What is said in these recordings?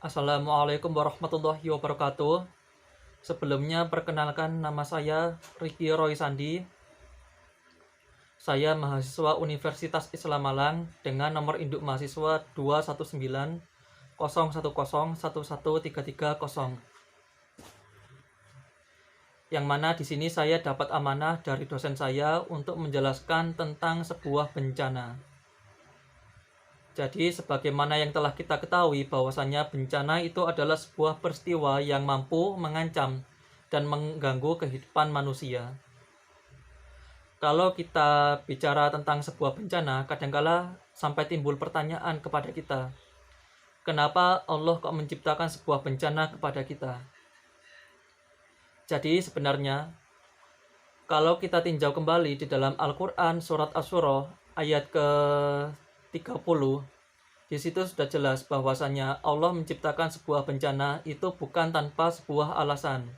Assalamualaikum warahmatullahi wabarakatuh. Sebelumnya perkenalkan, nama saya Ricky Roy Sandi. Saya mahasiswa Universitas Islam Malang dengan nomor induk mahasiswa 2190101113330. Yang mana di sini saya dapat amanah dari dosen saya untuk menjelaskan tentang sebuah bencana. Jadi sebagaimana yang telah kita ketahui bahwasannya bencana itu adalah sebuah peristiwa yang mampu mengancam dan mengganggu kehidupan manusia. Kalau kita bicara tentang sebuah bencana, kadangkala sampai timbul pertanyaan kepada kita, kenapa Allah kok menciptakan sebuah bencana kepada kita? Jadi sebenarnya, kalau kita tinjau kembali di dalam Al-Quran surat Asy-Syura ayat ke-30, di situ sudah jelas bahwasannya Allah menciptakan sebuah bencana itu bukan tanpa sebuah alasan,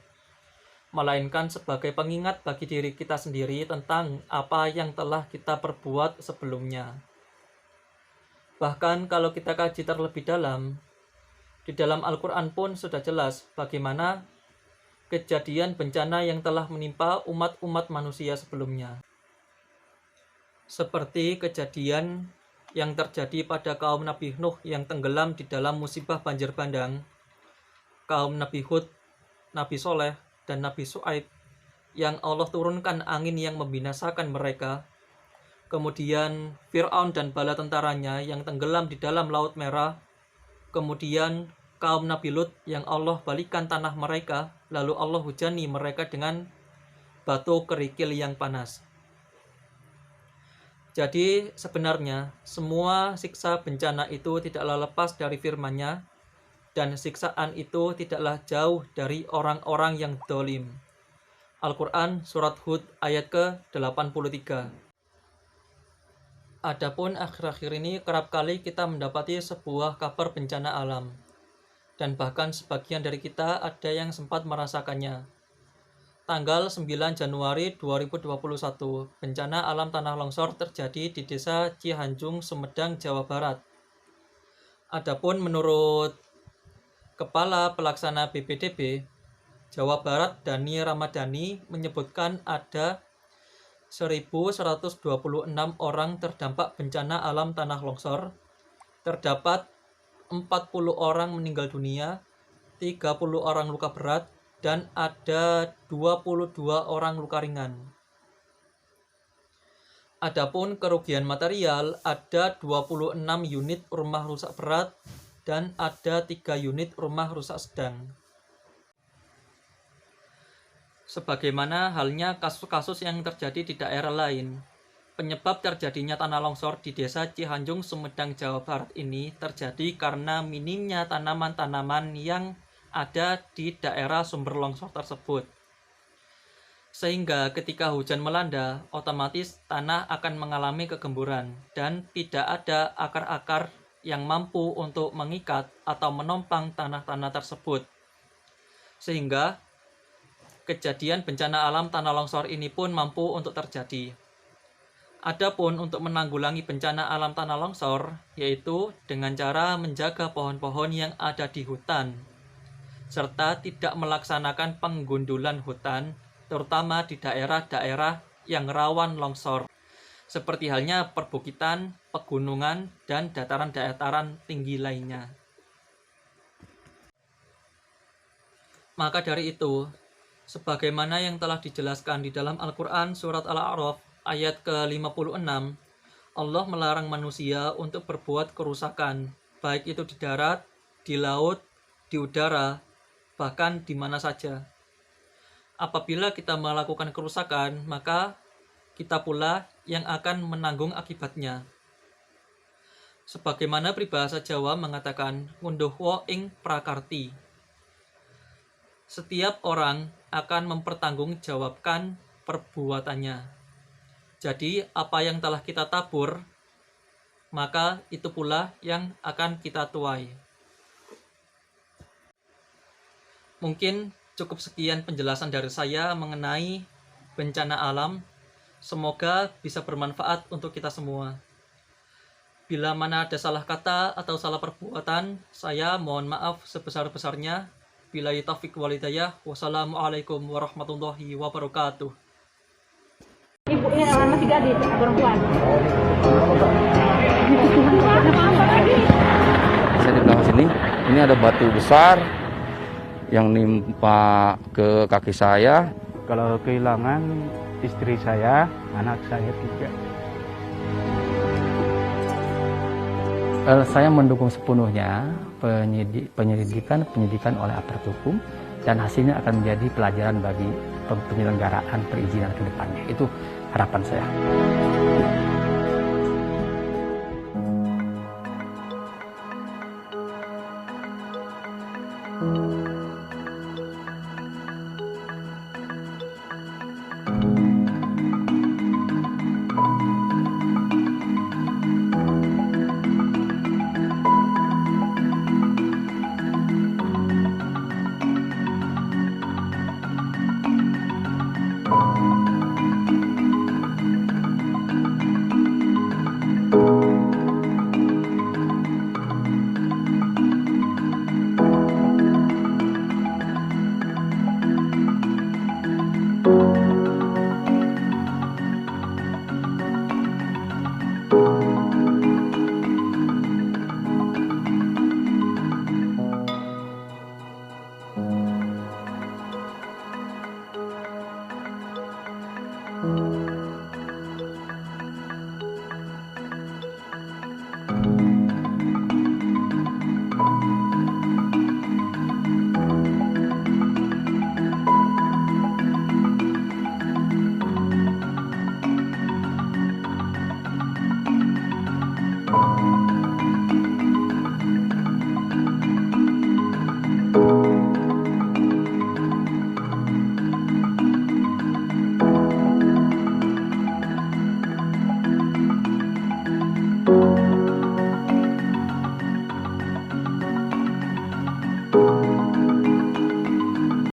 melainkan sebagai pengingat bagi diri kita sendiri tentang apa yang telah kita perbuat sebelumnya. Bahkan kalau kita kaji terlebih dalam, di dalam Al-Quran pun sudah jelas bagaimana kejadian bencana yang telah menimpa umat-umat manusia sebelumnya. Seperti kejadian yang terjadi pada kaum Nabi Nuh yang tenggelam di dalam musibah banjir bandang, kaum Nabi Hud, Nabi Soleh, dan Nabi Syuaib yang Allah turunkan angin yang membinasakan mereka, kemudian Fir'aun dan bala tentaranya yang tenggelam di dalam Laut Merah, kemudian kaum Nabi Lut yang Allah balikan tanah mereka, lalu Allah hujani mereka dengan batu kerikil yang panas. Jadi sebenarnya semua siksa bencana itu tidaklah lepas dari firman-Nya, dan siksaan itu tidaklah jauh dari orang-orang yang dolim. Al-Quran surat Hud ayat ke-83. Adapun akhir-akhir ini kerap kali kita mendapati sebuah kabar bencana alam, dan bahkan sebagian dari kita ada yang sempat merasakannya. Tanggal 9 Januari 2021, bencana alam tanah longsor terjadi di Desa Cihanjung, Sumedang, Jawa Barat. Adapun menurut Kepala Pelaksana BPDB Jawa Barat, Dani Ramadhani, menyebutkan ada 1.126 orang terdampak bencana alam tanah longsor. Terdapat 40 orang meninggal dunia, 30 orang luka berat, dan ada 22 orang luka ringan. Adapun kerugian material, ada 26 unit rumah rusak berat dan ada 3 unit rumah rusak sedang. Sebagaimana halnya kasus-kasus yang terjadi di daerah lain, penyebab terjadinya tanah longsor di Desa Cihanjung, Sumedang, Jawa Barat ini terjadi karena minimnya tanaman-tanaman yang ada di daerah sumber longsor tersebut. Sehingga ketika hujan melanda, otomatis tanah akan mengalami kegemburan dan tidak ada akar-akar yang mampu untuk mengikat atau menompang tanah-tanah tersebut. Sehingga kejadian bencana alam tanah longsor ini pun mampu untuk terjadi. Adapun untuk menanggulangi bencana alam tanah longsor, yaitu dengan cara menjaga pohon-pohon yang ada di hutan, serta tidak melaksanakan penggundulan hutan, terutama di daerah-daerah yang rawan longsor, seperti halnya perbukitan, pegunungan, dan dataran-dataran tinggi lainnya. Maka dari itu, sebagaimana yang telah dijelaskan di dalam Al-Quran surat Al-A'raf ayat ke-56, Allah melarang manusia untuk berbuat kerusakan, baik itu di darat, di laut, di udara, bahkan di mana saja. Apabila kita melakukan kerusakan, maka kita pula yang akan menanggung akibatnya. Sebagaimana peribahasa Jawa mengatakan, ngunduh wo ing prakarti. Setiap orang akan mempertanggungjawabkan perbuatannya. Jadi apa yang telah kita tabur, maka itu pula yang akan kita tuai. Mungkin cukup sekian penjelasan dari saya mengenai bencana alam. Semoga bisa bermanfaat untuk kita semua. Bila mana ada salah kata atau salah perbuatan, saya mohon maaf sebesar-besarnya. Billahi taufiq wal hidayah. Wassalamualaikum warahmatullahi wabarakatuh. Ibu ini masih gadis, perempuan. Saya di belakang sini, ini ada batu besar yang nimpa ke kaki saya. Kalau kehilangan istri saya, anak saya 3. Saya mendukung sepenuhnya penyelidikan oleh aparat hukum, dan hasilnya akan menjadi pelajaran bagi penyelenggaraan perizinan ke depannya. Itu harapan saya.